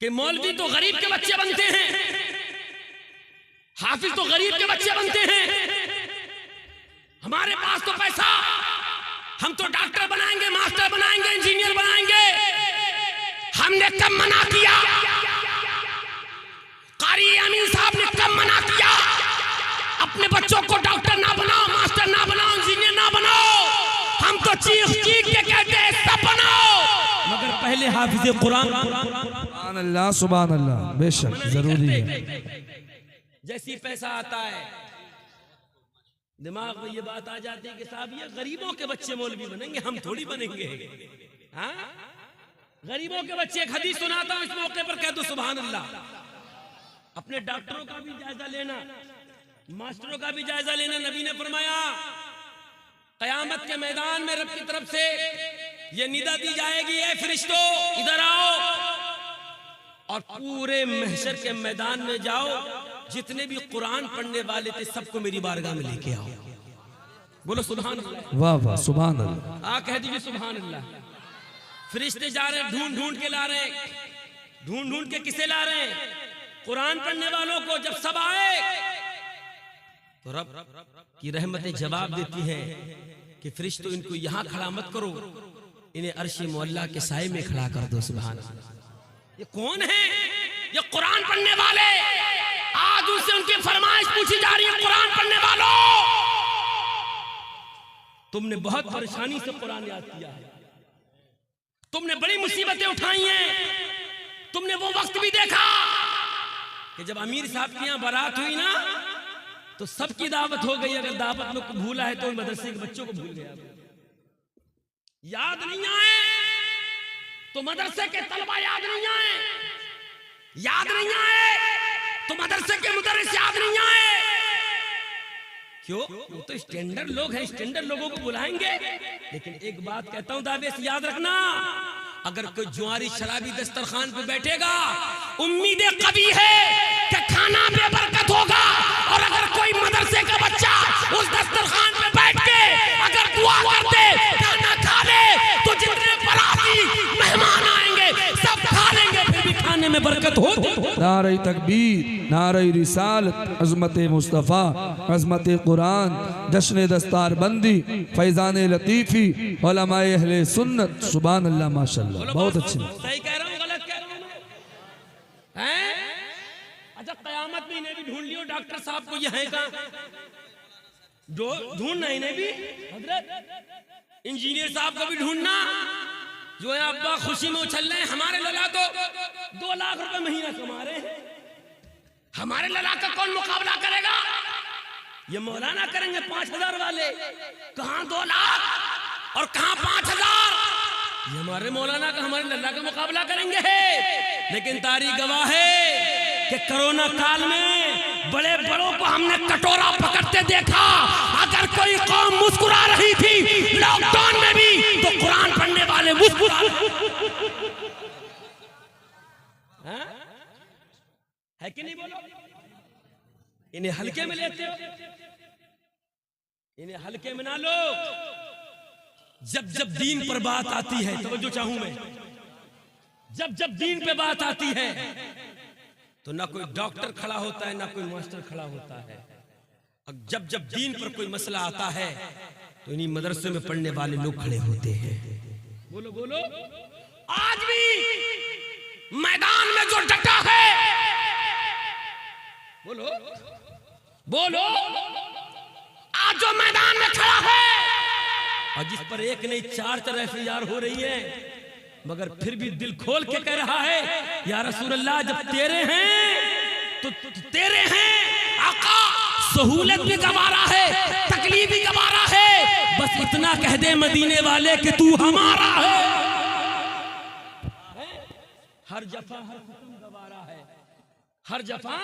कि मौलवी तो गरीब के बच्चे बनते हैं, हाफिज तो गरीब के बच्चे बनते हैं। हमारे पास तो पैसा, हम तो डॉक्टर बनाएंगे, मास्टर बनाएंगे, इंजीनियर बनाएंगे। हमने कब मना किया? कारी अमीन साहब ने कब मना किया? अपने बच्चों को डॉक्टर ना बनाओ, मास्टर ना बनाओ, इंजीनियर ना बनाओ। हम तो चीख चीख के कहते हैं सब बनाओ, मगर पहले हाफिज कुरान। सुभान अल्लाह, सुभान अल्लाह, बेशक जरूरी है। जैसी पैसा आता है दिमाग में ये बात आ जाती है कि साहब ये गरीबों के बच्चे मौलवी बनेंगे, हम थोड़ी बनेंगे। हाँ, गरीबों के बच्चे। एक हदीस सुनाता हूं इस मौके पर, कह दो सुभान अल्लाह। अपने डॉक्टरों का भी जायजा लेना, मास्टरों का भी जायजा लेना। नबी ने फरमाया कयामत के मैदान में रब की तरफ से ये निदा दी जाएगी, ए फरिश्तों इधर आओ, और पूरे महशर के मैदान में जाओ, जितने भी कुरान पढ़ने वाले थे सबको मेरी बारगाह में लेके आओ। बोलो सुभान अल्लाह। वाह वाह, सुभान अल्लाह। कह दीजिए सुभान अल्लाह। फरिश्ते जा रहे हैं, ढूंढ ढूंढ के ला रहे हैं, ढूंढ ढूंढ के किसे ला रहे हैं? कुरान पढ़ने वालों को। जब सब आए तो रब की रहमतें जवाब देती है कि फरिश्तों इनको यहां खड़ा मत करो, इन्हें अर्श मुअल्ला के साए में खड़ा कर दो। सुभान अल्लाह। ये कौन है? ये कुरान पढ़ने वाले। आज उनसे उनकी फरमाइश पूछी जा रही है, कुरान पढ़ने वालों तुमने बहुत परेशानी से कुरान याद किया है, तुमने बड़ी मुसीबतें उठाई हैं। तुमने वो वक्त भी देखा कि जब अमीर साहब के यहाँ बारात हुई ना, तो सबकी दावत हो गई। अगर दावत में भूला है तो मदरसे के बच्चों को भूल गया। याद नहीं आए तो मदरसे के तलबा याद नहीं आए, याद नहीं आए तो मदरसे के मुदर्रिस याद नहीं आए। क्यों? वो तो स्टैंडर्ड लोग हैं, स्टैंडर्ड लोगों को बुलाएंगे। लेकिन एक बात कहता हूं दावे से याद रखना, अगर कोई जुआरी शराबी दस्तरखान पे बैठेगा, उम्मीद कभी है कि खाना बेबरकत होगा। और अगर कोई मदरसे का बच्चा उस दस्तरखान पे बैठ के अगर दुआ करते, खाना खा ले, तो जितने बराती मेहमान आएंगे सब खा लेंगे, फिर भी खाने में बरकत हो। नारे तकबीर, नारे रिसालत, अज़मत मुस्तफ़ा, अज़मत कुरान, जश्न दस्तार बंदी, फैज़ान लतीफ़ी, उलमाए अहले सुन्नत। सुभान अल्लाह, माशाअल्लाह, बहुत अच्छी। सही कह रहा हूँ, गलत कह रहा हूँ मैं? अच्छा, कयामत में इन्हें भी ढूंढ लियो, डॉक्टर साहब को। ये है कहाँ? ढूंढना इन्हें भी, हजरत इंजीनियर साहब को भी ढूंढना, जो है अब्बा खुशी में उछल रहे हैं। हमारे लला तो 2 लाख रुपए महीना कमा रहे हैं। हमारे लला का कौन मुकाबला करेगा? ये मौलाना करेंगे 5000 वाले। कहां 2 लाख और कहां 5000? ये हमारे मौलाना का, हमारे लल्ला का मुकाबला करेंगे। लेकिन तारीख गवाह है कि कोरोना काल में बड़े बड़ों को हमने कटोरा पकड़ते देखा। अगर कोई कौम मुस्कुरा रही थी लॉकडाउन में भी, तो कुरान पढ़ने वाले मुस्कुरा है कि नहीं? बोलो। इन्हें हल्के में लेते हो, इन्हें हल्के में ना लो। जब जब दीन पर बात आती है, तवज्जो चाहूं मैं, जब जब दीन पे बात आती है तो ना कोई डॉक्टर खड़ा होता है, ना कोई मास्टर खड़ा होता है। और जब जब दीन पर कोई मसला आता है तो इन्हीं मदरसे में पढ़ने वाले लोग खड़े होते हैं। बोलो बोलो। आज भी मैदान में जो डटा है, बोलो बोलो, आज जो मैदान में खड़ा है और जिस पर एक नहीं 4 एफआईआर हो रही है, मगर फिर भी दिल खोल के कह रहा है, या रसूल अल्लाह, जब तेरे हैं तो तेरे हैं आका। सहूलत भी गवारा है, तकलीफ भी गवारा है, बस इतना कह दे मदीने वाले कि तू हमारा है। हर जफा हर सितम गवारा है, हर जफा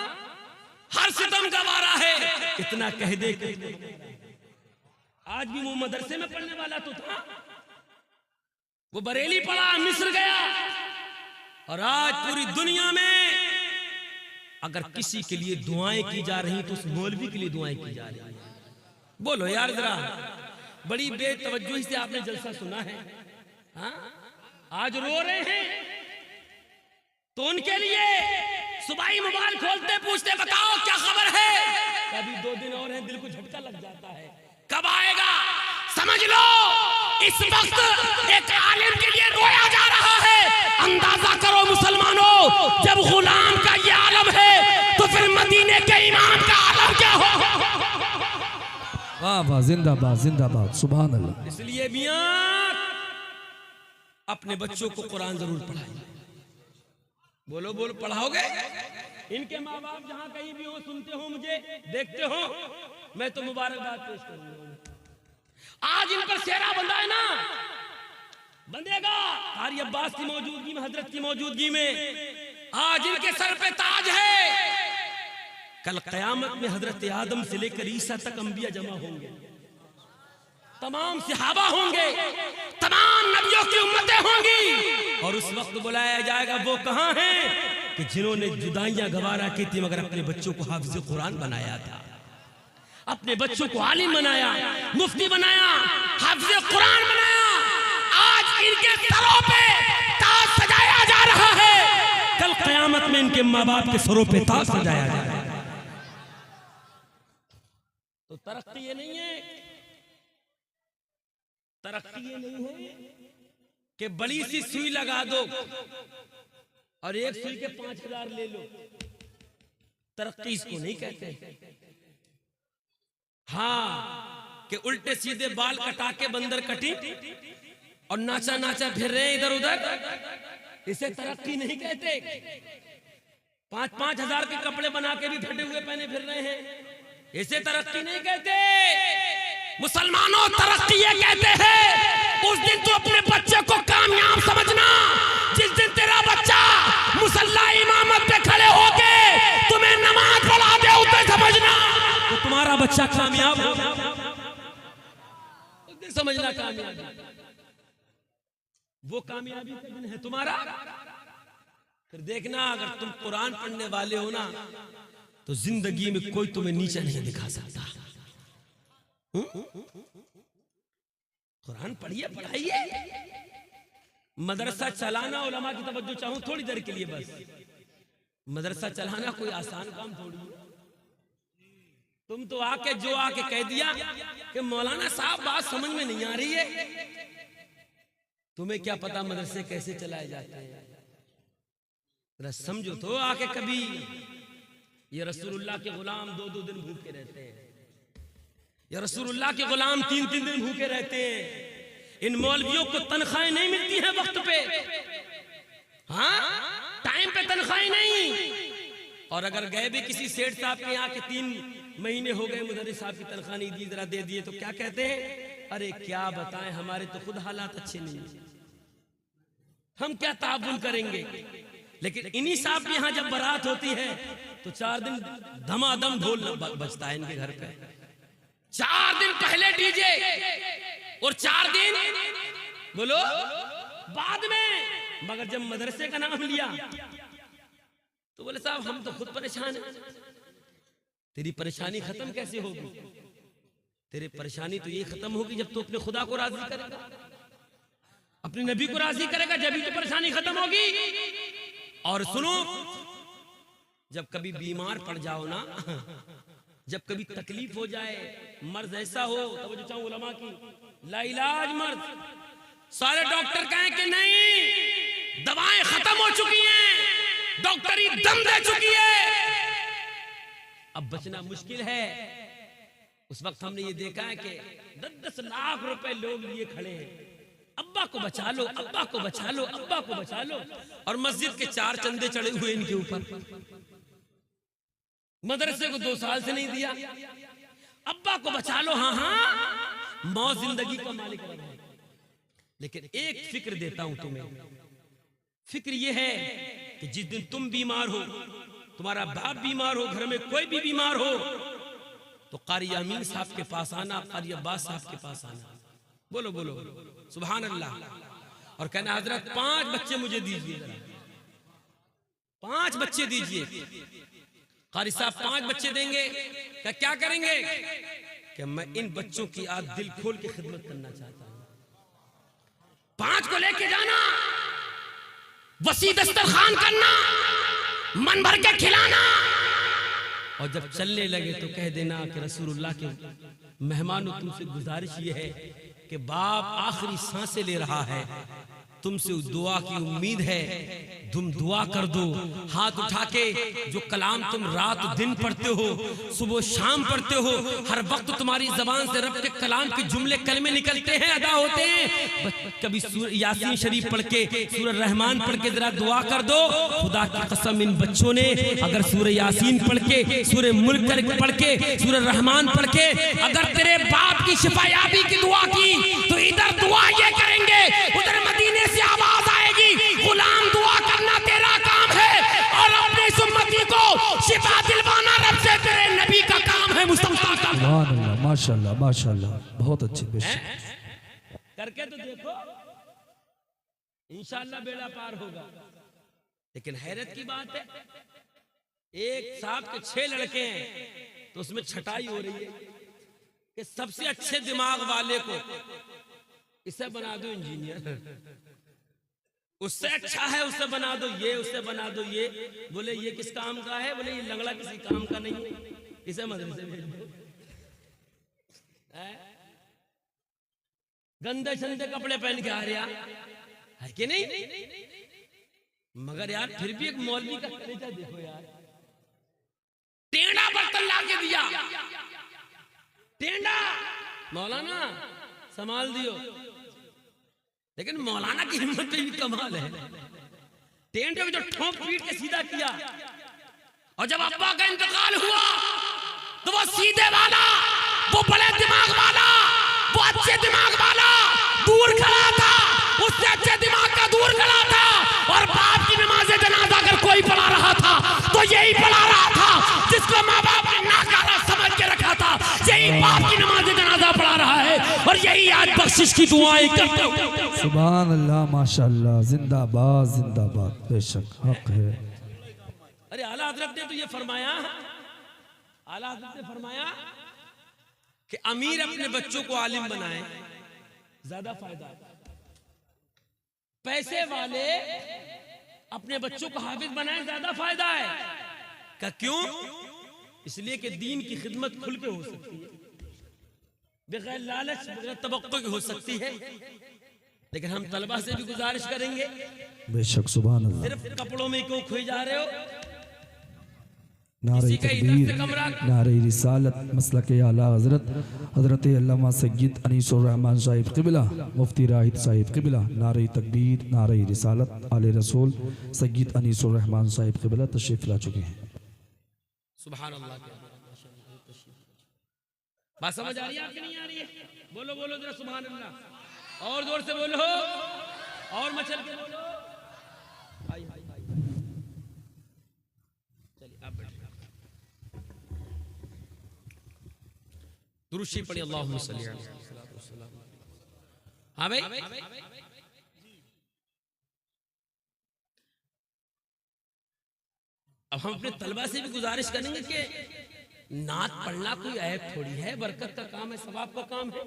हर सितम गवारा है, इतना कह दे कि आज भी वो मदरसे में पढ़ने वाला तो था, वो बरेली पढ़ा, मिस्र गया, और आज पूरी दुनिया में अगर किसी के लिए दुआएं की जा रही तो उस मौलवी के लिए दुआएं की जा रही। बोलो यार जरा, बड़ी बेतवज्जोही से आपने जलसा सुना है। हाँ, आज रो रहे हैं तो उनके लिए सुबह मोबाइल खोलते पूछते बताओ क्या खबर है, कभी 2 दिन और है दिल को झटका लग जाता है, कब आएगा। समझ लो इस वक्त एक आलिम के लिए रोया जा रहा है। अंदाजा करो मुसलमानों, जब गुलाम का ये आलम है तो फिर मदीने के इमाम का आलम क्या हो। वाह वाह, जिंदाबाद जिंदाबाद, सुभान अल्लाह। इसलिए मियां अपने बच्चों को कुरान जरूर पढ़ाइए। बोलो बोलो, पढ़ाओगे? इनके माँ बाप जहां कहीं भी हो, सुनते हो मुझे, देखते हो, मैं तो मुबारकबाद पेश करूंगा। आज इन पर सेहरा बंधा है ना, बंधेगा कारी अब्बास की मौजूदगी में, हजरत की मौजूदगी में। आज इनके सर पे ताज है। कल कयामत में हजरत आदम से लेकर ईसा तक अंबिया जमा होंगे, तमाम सहाबा होंगे, तमाम नबियों की उम्मतें होंगी। और उस वक्त बुलाया जाएगा वो कहां हैं कि जिन्होंने जुदाइयां गवारा की थी मगर अपने बच्चों को हाफिज कुरान बनाया था, अपने बच्चों को आलिम बनाया, मुफ्ती बनाया, हाफिज कुरान बनाया। आज इनके सरों पे ताज सजाया जा रहा है, कल कयामत में इनके माँ बाप के सरों पे ताज सजाया जाएगा। तो तरक्की ये नहीं है, तरक्की ये नहीं है कि बड़ी सी सुई लगा दो और एक सुई के 5000 ले लो। तरक्की इसको नहीं कहते। हाँ कि उल्टे सीधे बाल कटा के बंदर कटी और नाचा नाचा फिर रहे हैं इधर उधर, इसे तरक्की नहीं कहते। 5-5 हजार के कपड़े बना के भी फटे हुए पहने फिर रहे हैं, इसे तरक्की नहीं कहते। मुसलमानों, तरक्की ये कहते हैं उस दिन तू अपने बच्चे को कामयाब समझना जिस दिन तेरा बच्चा मुसल्ला इमामत पे खड़े होके तुम्हें नमाज पढ़ा दे, उसे समझना तो तुम्हारा बच्चा कामयाब हो, उसे समझना कामयाबी, वो कामयाबी का दिन है तुम्हारा। फिर देखना अगर तुम कुरान पढ़ने वाले हो ना तो जिंदगी में कोई तुम्हें नीचे नहीं दिखा सकता। कुरान पढ़िए, पढ़ाइए। मदरसा चलाना, उलमा की तवज्जो चाहूं थोड़ी देर के लिए बस, मदरसा चलाना कोई आसान काम थोड़ी है। तुम तो आके कह दिया कि मौलाना साहब बात समझ में नहीं आ रही है, तुम्हें क्या पता मदरसे कैसे चलाए जाते हैं। समझो तो आके कभी ये रसूलुल्लाह के गुलाम 2-2 दिन भूखे रहते हैं, या रसूलुल्लाह के गुलाम 3-3 दिन भूखे रहते हैं। इन मौलवियों को तनख्वाहें नहीं मिलती हैं वक्त पे, हाँ टाइम पे तनख्वाहें नहीं। और अगर गए भी किसी सेठ साहब के यहाँ के 3 महीने हो गए मुदर्रिस साहब की तनख्वाह नहीं दी, जरा दे दिए, तो क्या कहते हैं, अरे क्या बताएं हमारे तो खुद हालात अच्छे नहीं है, हम क्या ताबुन करेंगे। लेकिन इन्हीं साहब के यहाँ जब बारात होती है तो 4 दिन धमाधम ढोल बजता है इनके घर पे, 4 दिन पहले डीजे और 4 दिन बोलो बाद में। मगर जब मदरसे का नाम लिया तो बोले साहब हम तो खुद परेशान हैं। तेरी परेशानी खत्म कैसे होगी? तेरी परेशानी तो ये खत्म होगी जब तू अपने खुदा को राजी करेगा, अपने नबी को राजी करेगा, जब ही तो परेशानी खत्म होगी। और सुनो, जब कभी बीमार पड़ जाओ ना, जब कभी तकलीफ हो जाए, मर्ज ऐसा हो, तब जो चाहूं उलमा की लाइलाज मर्ज, सारे डॉक्टर कहें कि नहीं दवाएं खत्म हो चुकी हैं, डॉक्टरी दम दे चुकी है, अब बचना मुश्किल है। उस वक्त हमने ये देखा है कि 10-10 लाख रुपए लोग लिए खड़े हैं, अब्बा को बचा लो, अब्बा को बचा लो, अब्बा को बचा लो, और मस्जिद के 4 चंदे चढ़े हुए इनके ऊपर। मदरसे को 2 साल से नहीं दिया, अब्बा को बचा लो। हाँ हाँ, मौत जिंदगी का मालिक है। लेकिन एक फिक्र देता हूं तुम्हें, फिक्र यह है कि जिस दिन तुम बीमार हो, तुम्हारा बाप बीमार हो, घर में कोई भी बीमार हो, तो कारी अमीन साहब के पास आना, कारी अब्बास साहब के पास आना, बोलो बोलो सुभान अल्लाह, और कहना हजरत 5 बच्चे मुझे दीजिए, 5 बच्चे दीजिए। कारी साहब 5 बच्चे देंगे, क्या करेंगे? कि मैं इन बच्चों की आज दिल खोल के खिदमत करना चाहता हूं। 5 को लेके जाना, वसी दस्तरखान करना, मन भर के खिलाना, और जब चलने लगे तो कह देना कि रसूलुल्लाह के मेहमानों, तुमसे गुजारिश ये है कि बाप आखिरी सांसें ले रहा है, तुमसे उस दुआ की उम्मीद है, तुम दुआ कर दो। हाथ उठा के जो कलाम तुम रात दिन पढ़ते हो, सुबह शाम पढ़ते हो, हर वक्त तुम्हारी जबान से रब के कलाम के जुमले कलमे निकलते हैं, अदा होते हैं, कभी सूरह यासीन शरीफ पढ़ के, सूरह रहमान पढ़ के जरा दुआ कर दो। खुदा की कसम इन बच्चों ने अगर सूरह यासीन पढ़ के, सूरह मुल्क पढ़ के, सूरह रहमान पढ़ के अगर तेरे बाप की शिफायाबी की दुआ की, तो इधर दुआ ये करेंगे, उधर मदीने से आवाज आएगी, गुलाम दुआ करना तेरा काम है, और अपने उम्मती को शिफा दिलवाना रब से तेरे नबी का काम है। मुस्तफा का सुभान अल्लाह, माशाअल्लाह माशाअल्लाह, बहुत अच्छे करके तो देखो, इंशाअल्लाह बेड़ा पार होगा। लेकिन हैरत की बात है, एक साहब के 6 लड़के हैं, तो उसमें छटाई हो रही है कि सबसे अच्छे दिमाग वाले को इसे बना दो इंजीनियर, उससे अच्छा है उससे बना दो ये, उससे बना दो ये। बोले ये किस काम का है? बोले ये लंगड़ा किसी काम का नहीं है, इसे मदरसे भेज दो। गंदे छंदे कपड़े पहन के आ रहा है कि नहीं? मगर यार फिर भी एक मौलवी का कलेजा देखो यार, टेढ़ा बर्तन ला के दिया, टेढ़ा। मौलाना संभाल दियो, लेकिन मौलाना की हिम्मत पे भी कमाल है, टेंटे को जो ठोक पीट के सीधा किया। और जब अब्बा का इंतकाल हुआ तो वो सीधे वाला, वो बड़े दिमाग वाला, वो अच्छे दिमाग वाला दूर खड़ा था, उससे अच्छे दिमाग का दूर खड़ा था, और बाप की नमाज़े जनाजा अगर कोई पढ़ा रहा था तो यही पढ़ा रहा था जिसको माँ बाप ने नाकारा समझ के रखा था, यही बाप की नमाज़े जनाजा पढ़ा रहा है, और यही आज बख्शिश की दुआएं करता हूं। सुभान अल्लाह माशाअल्लाह, जिंदाबाद जिंदाबाद, बेशक हक है। अरे आला हजरत ने तो ये फरमाया, आला हजरत ने फरमाया कि अमीर अपने बच्चों को आलिम बनाए, ज्यादा फायदा है। पैसे वाले अपने बच्चों को हाफिज बनाए, ज्यादा फायदा है। क्या क्यों? इसलिए कि दीन की खिदमत खुल के हो सकती है, बगैर लालच बगैर तवक्को की हो सकती है। लेकिन हम तलबा से भी गुजारिश करेंगे, बेशक सुभान अल्लाह, सिर्फ कपड़ों में क्यों खोई जा रहे हो? नारे तकबीर, नारे रिसालत, मसलक आला हजरत हजरत अल्लामा सय्यद अनीसुर रहमान साहिब क़िबला, मुफ्ती राहिद साहिब क़िबला, नारे तकबीर, नारे रिसालत, आले रसूल सय्यद अनीसुर रहमान साहिब क़िबला तशरीफ ला चुके हैं। सुभान अल्लाह। बात समझ आ रही है आपकी? नहीं आ रही है? बोलो बोलो जरा सुभान अल्लाह, और जोर से बोलो, और मचल के बोलो। हाय हाय हाय, चलिए आप बैठिए, दुरूद शरीफ पढ़िए, अल्लाहुम्मा सल्ली अलैहि वसल्लम। हाँ भाई, अब हम अपने तलबा से भी गुजारिश करेंगे कि नात पढ़ना कोई ऐप थोड़ी है, बरकत का काम है, सवाब का काम है।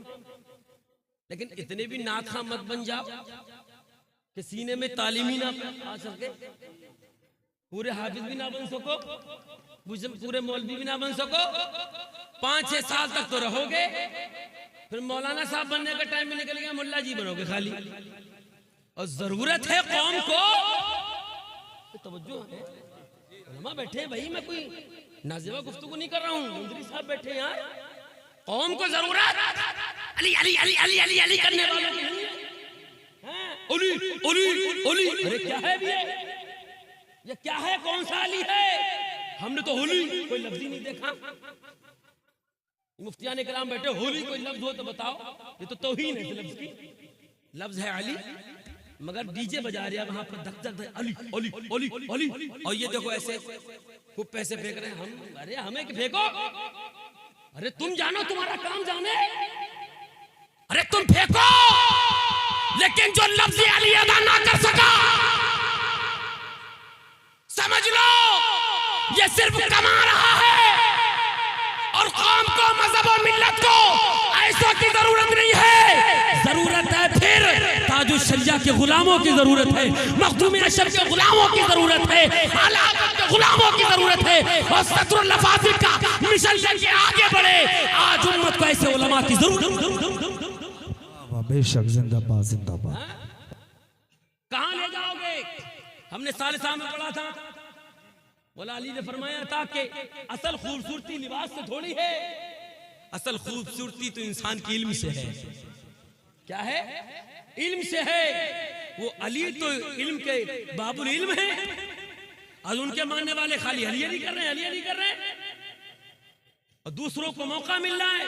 लेकिन इतने भी नात खां मत बन जाओ कि सीने में तालीम ही ना आ सके, पूरे हाफिज भी ना बन सको, पूरे मौलवी भी ना बन सको। 5-6 साल तक तो रहोगे, फिर मौलाना साहब बनने का टाइम में निकल गया, मुल्ला जी बनोगे खाली। और जरूरत है कौम को, तवज्जो है, उलमा बैठे हैं भाई, मैं कोई नाज़िबा गुफ्तगू नहीं कर रहा हूँ, मंत्री साहब बैठे हैं यार। कौम को जरूरत अली अली अली अली अली अली करने वालों की नहीं है। ओली ओली ओली, अरे क्या है ये क्या है? कौन सा अली है? हमने तो होली कोई लफ्ज ही नहीं देखा। मुफ्तियान इकराम बैठे, होली कोई लफ्ज हो तो बताओ, ये तो तौहीन है लफ्ज की। लफ्ज है अली, मगर डीजे बजा रहे हैं वहां पर धक धक अली अली अली अली, और ये देखो ऐसे खूब पैसे फेंक रहे हैं। हम अरे हमें कि फेंको, अरे तुम जानो, तुम्हारा काम जाने, अरे तुम फेंको, लेकिन जो लफ्ज अली अदा ना कर सका, समझ लो ये सिर्फ कमा रहा है और कौम कौम को, मजहब और मिल्लत को ऐसों की जरूरत नहीं है, जरूरत है फिर ताजुल शरिया के गुलामों की जरूरत है, मखदूम अशर के गुलामों की जरूरत है, आला हज़रत के गुलामों की जरूरत है, और सत्रुल लफाजिल का मिशन लेके आगे बढ़े। आज उम्मत को ऐसे उलमा की जरूरत। बेशक, जिंदाबाद जिंदाबाद। कहां ले जाओगे? हमने सालिसा में पढ़ा था, मौला अली ने फरमाया था कि असल खूबसूरती लिबास से थोड़ी है, असल खूबसूरती तो इंसान की इल्म से है। क्या है? इल्म से है। वो अली तो इल्म के बाबुल इल्म है, और उनके मानने वाले खाली अली अली कर रहे हैं, अली अली कर रहे हैं, और दूसरों को मौका मिल रहा है,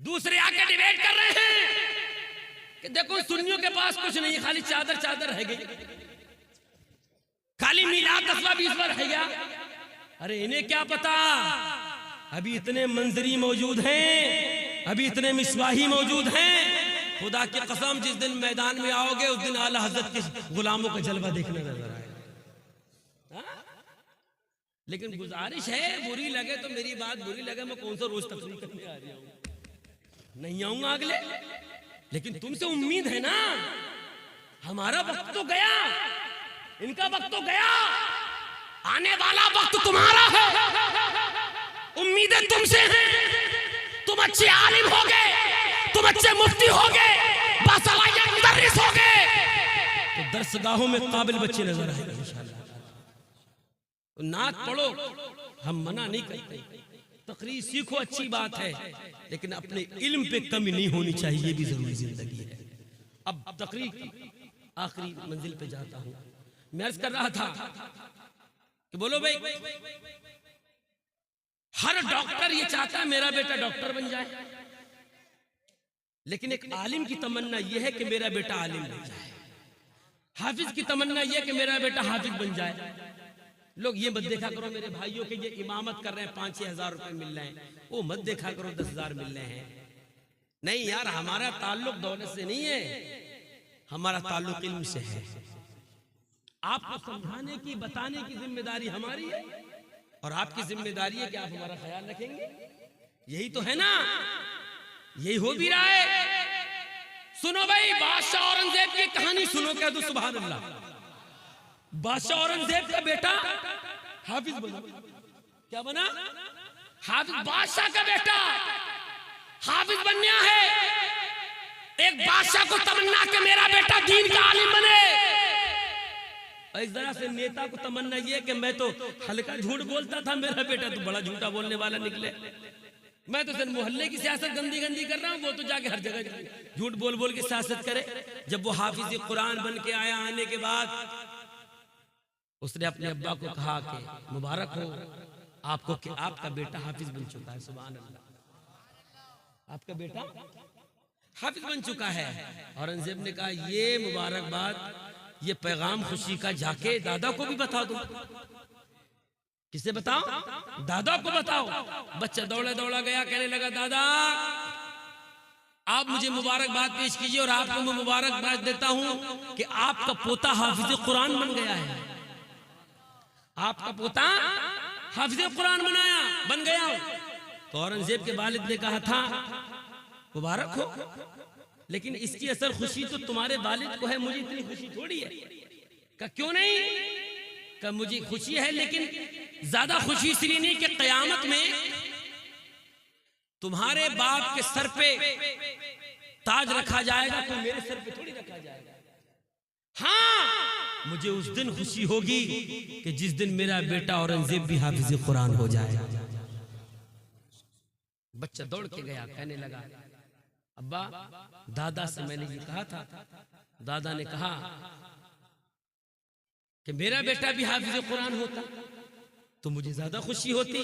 दूसरे आके डिबेट कर रहे हैं कि देखो सुन्नियों के पास कुछ नहीं, खाली चादर चादर रह गई, खाली मिलाद 10वां 20वां रह गया। अरे इन्हें क्या पता, अभी इतने मंजरी मौजूद हैं, अभी इतने मिसबाही मौजूद हैं। खुदा की कसम, जिस दिन मैदान में आओगे उस दिन आला हज़रत के गुलामों का जलवा देखने नजर आएगा। लेकिन गुजारिश है, बुरी लगे तो मेरी बात बुरी लगे, मैं कौन सा रोज तकरीर करने आ रहा हूं, नहीं आऊंगा अगले, लेकिन तुमसे उम्मीद है ना। हमारा वक्त तो गया, इनका वक्त तो गया, आने वाला वक्त तुम्हारा है, उम्मीदें तुमसे हैं। तुम अच्छे आलिम होगे, तुम अच्छे मुफ्ती होगे, बासलाहियत मुदर्रिस होगे, तो दरसगाहों में काबिल बच्चे नजर आएंगे इंशाअल्लाह। नात पढ़ो, हम मना नहीं करते, तकरीर सीखो, अच्छी बात है, लेकिन अपने इल्म पे कमी नहीं होनी चाहिए, ये भी जरूरी जिंदगी है। अब तकरीर की आखिरी मंजिल पे जाता हूं। मैं अर्ज कर रहा था कि बोलो भाई, हर डॉक्टर ये चाहता है मेरा बेटा डॉक्टर बन जाए, लेकिन एक आलिम की तमन्ना यह है कि मेरा बेटा आलिम बन जाए, हाफिज की तमन्ना यह है कि मेरा बेटा हाफिज बन जाए। लोग ये मत देखा करो मेरे भाइयों के ये इमामत कर रहे हैं 5-6 हजार रुपए मिल रहे हैं, वो मत देखा करो 10,000 मिल रहे हैं। नहीं यार, हमारा ताल्लुक दौलत से नहीं है, हमारा ताल्लुक इल्म से है। आपको समझाने की, बताने की जिम्मेदारी हमारी है, और आपकी जिम्मेदारी है कि आप हमारा ख्याल रखेंगे। यही तो है ना, यही हो भी रहा है। सुनो भाई, बादशाह औरंगजेब की कहानी सुनो, कह दो सुभान अल्लाह। बादशाह औरंगजेब का बेटा हाफिज बना। क्या बना? हाफिज। बादशाह का बेटा हाफिज बनना है। एक बादशाह को तमन्ना कि मेरा बेटा दीन का आलिम बने, और इस तरह से नेता को तमन्ना ये कि मैं तो हल्का झूठ बोलता था, मेरा बेटा तो बड़ा झूठा बोलने वाला निकले। मैं तो सिर्फ मोहल्ले की सियासत गंदी गंदी कर रहा हूँ, वो तो जाके हर जगह झूठ बोल बोल के सियासत करे। जब वो हाफिज कुरान बन के आया, आने के बाद उसने अपने अब्बा को कहा कि मुबारक हो आपको कि आपका बेटा हाफिज बन चुका है। सुभान अल्लाह, आपका बेटा हाफिज बन चुका है। औरंगजेब ने कहा ये मुबारकबाद, ये पैगाम खुशी का जाके दादा को भी बता दो। किसे बताओ? दादा को बताओ। बच्चा दौड़ा दौड़ा गया, कहने लगा दादा आप मुझे मुबारकबाद पेश कीजिए, और आपको मैं मुबारकबाद देता हूं कि आपका पोता हाफिज कुरान बन गया है। आपका पोता हाफिज कुरान बन गया। तो औरंगजेब के वालिद ने कहा था मुबारक हो, लेकिन इसकी असल खुशी तो तुम्हारे वालिद को है, मुझे इतनी खुशी थोड़ी है। का क्यों नहीं? का मुझे खुशी है, लेकिन ज्यादा खुशी इसलिए नहीं कि कयामत में तुम्हारे बाप के सर पे ताज रखा जाएगा, तो मेरे सर पे थोड़ी रखा जाएगा। हाँ, मुझे उस दिन खुशी होगी कि जिस दिन मेरा बेटा औरंगजेब भी हाफिज कुरान हो जाए। बच्चा दौड़ के गया, कहने लगा अब्बा दादा से मैंने ये कहा था, दादा ने कहा कि मेरा बेटा भी हाफिज कुरान होता तो मुझे ज्यादा खुशी होती।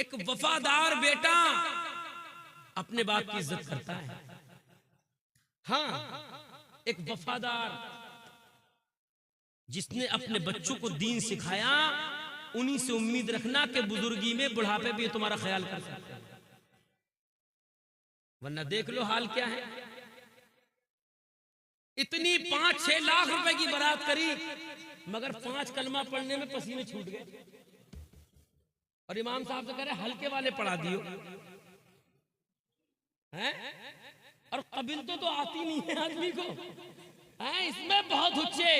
एक वफादार बेटा अपने बाप की इज्जत करता है। हाँ, एक वफादार जिसने अपने बच्चों को दीन सिखाया, उन्हीं से उम्मीद रखना कि बुजुर्गी में बुढ़ापे भी तुम्हारा ख्याल कर सकते हैं। वरना देख लो हाल क्या है। इतनी 5-6 लाख रुपए की बारात करी, मगर 5 कलमा पढ़ने में पसीने छूट गए। और इमाम साहब से कह रहे हल्के वाले पढ़ा दियो हैं। और कबिल तो आती नहीं है आदमी को हैं, इसमें बहुत हुच्चे।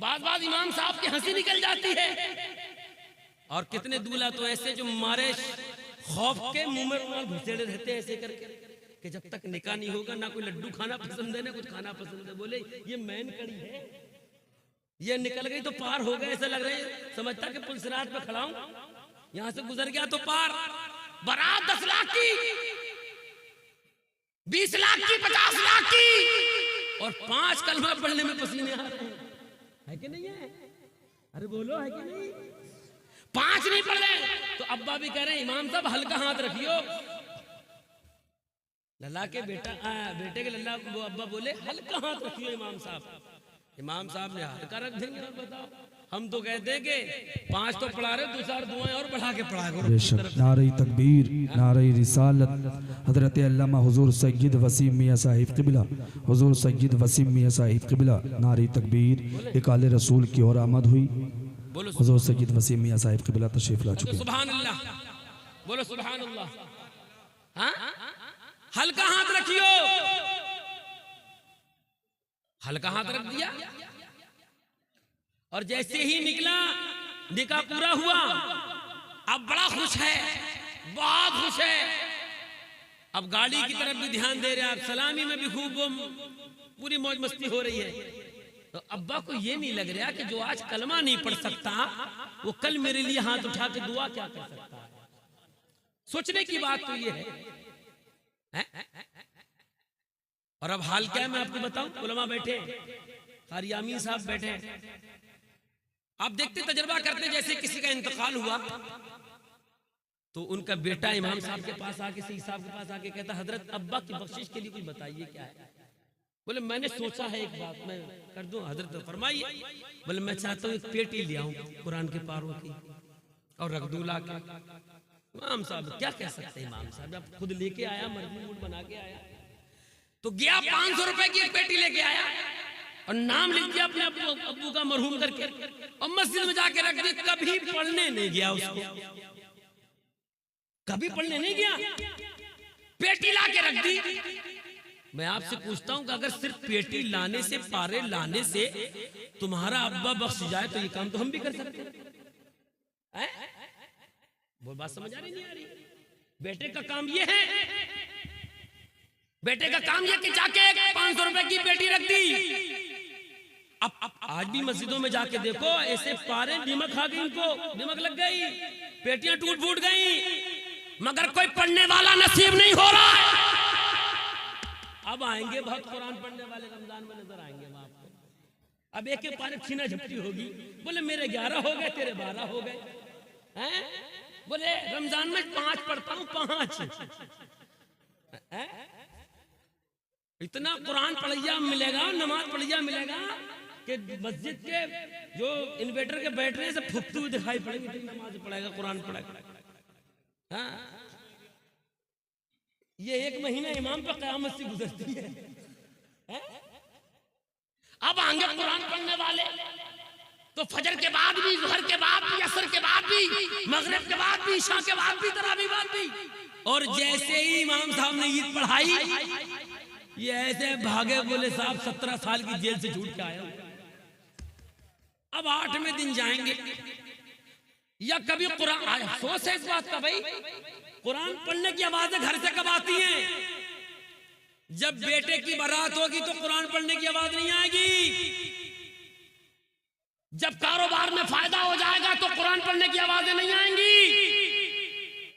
बात इमाम साहब की हंसी निकल जाती है। और कितने दूल्हा तो ऐसे जो मारे खौफ के मुंह में रुमाल घुसेड़े रहते हैं ऐसे करके कि जब तक निकाह नहीं होगा ना कोई लड्डू खाना पसंद है ना कुछ खाना पसंद है। बोले ये मैन कड़ी है, ये निकल गई तो पार हो गए। ऐसा लग रहा है समझता कि पुलिसराज पे खड़ा हूं, यहां से गुजर गया तो पार। बारात 10 लाख की, 20 लाख की, 50 लाख की, और 5 कलमा पढ़ने में पसीने आ रहे हैं। है कि नहीं है? अरे बोलो है कि नहीं? 5 नहीं पढ़ रहे तो अब्बा भी कह रहे हैं इमाम साहब हल्का हाथ रखियो। लल्ला के बेटे के लल्ला वो अब्बा बोले हल्का हाथ रखियो इमाम साहब। इमाम साहब ने हल्का रख देंगे। और बताओ हम तो कहते हैं कि 5 तो पढ़ा रहे, 2-4 दुआएं और बढ़ा के पढ़ा करो। बेशक नारे तकबीर, नारे रिसालत। हजरत अल्लामा हुजूर सैयद वसीम मियां साहिब क़िबला, हुजूर सैयद वसीम मियां साहिब क़िबला, नारे तकबीर। एक आले रसूल की और आमद हुई। हुजूर सैयद वसीम मियां साहिब क़िबला तशरीफ ला चुके। सुभान अल्लाह, बोलो सुभान अल्लाह। हाँ, हल्का हाथ रखियो। हल्का हाथ रख दिया और जैसे ही निकला निकाह पूरा हुआ। अब बड़ा खुश है, बहुत खुश है। अब गाड़ी की तरफ भी ध्यान दे रहा है, सलामी में भी खूब पूरी मौज मस्ती हो रही है। तो अब्बा को ये नहीं लग रहा कि जो आज कलमा नहीं पढ़ सकता वो कल मेरे लिए हाथ उठा के दुआ क्या कर सकता है। सोचने की बात तो ये है। और अब हाल क्या है मैं आपको बताऊं। उलमा बैठे, कारी आमीन साहब बैठे, आप देखते तजर्बा करते जैसे किसी का इंतकाल हुआ तो उनका बेटा इमाम साहब के पास आके, सी साहब के पास आके कहता हजरत अब्बा की बख्शिश के लिए कुछ बताइए क्या है। बोले मैंने सोचा है एक बात मैं कर दूं। हजरत फरमाइए। बोले मैं चाहता हूँ एक पेटी ले आऊं कुरान के पारों की और रख दूं ला के। इमाम साहब क्या कह सकते हैं, इमाम साहब आप खुद लेके आया, मरबी मूड बना के आया। तो गया 500 रुपए की एक पेटी लेके आया और नाम लिख दिया अपने अब्बू का मरहूम करके और मस्जिद में जाके रख दी। कभी पढ़ने नहीं गया उसको, कभी पढ़ने नहीं गया, पेटी ला के रख दी। मैं आपसे पूछता हूं कि अगर सिर्फ पेटी लाने से, पारे लाने से तुम्हारा अब्बा बख्श जाए तो ये काम तो हम भी कर सकते हैं। वो बात समझ आ रही नहीं आ रही? बेटे का काम ये है, बेटे का काम ये कि जाके 500 रुपए की पेटी रख दी। अब आज भी मस्जिदों में जाके देखो ऐसे पारे दिमक खा गई, इनको दिमक लग गई, पेटियां टूट फूट गई, मगर कोई पढ़ने वाला नसीब नहीं हो रहा है। अब आएंगे बहुत कुरान पढ़ने वाले, रमजान में नजर आएंगे आपको। अब एक एक पारे छीना झपटी होगी। बोले मेरे 11 हो गए, तेरे 12 हो गए हैं। बोले रमजान में 5 पढ़ता हूं, 5 इतना कुरान पढ़िया मिलेगा, नमाज पढ़िया मिलेगा कि मस्जिद के जो इन्वर्टर के बैठने से फुकते हुए दिखाई पड़ेगी। नमाज पढ़ेगा, कुरान पढ़ेगा। हाँ, ये 1 महीना इमाम पे क़यामत से गुजरती है। अब आएंगे कुरान पढ़ने वाले तो फजर के बाद भी, ज़ुहर के बाद भी, असर के बाद भी, मगरिब के बाद भी, इशा के बाद भी, तरावी बाद भी। और जैसे ही इमाम साहब ने ईद पढ़ाई ये ऐसे भागे, बोले साहब 17 साल की जेल से छूट के आया। अब 8वें दिन जाएंगे या कभी कुरान आया। अफसोस है इस बात का भाई, कुरान पढ़ने की आवाजें घर से कब आती हैं? जब बेटे की बारात होगी तो कुरान पढ़ने की आवाज नहीं आएगी। जब कारोबार में फायदा हो जाएगा तो कुरान पढ़ने की आवाजें नहीं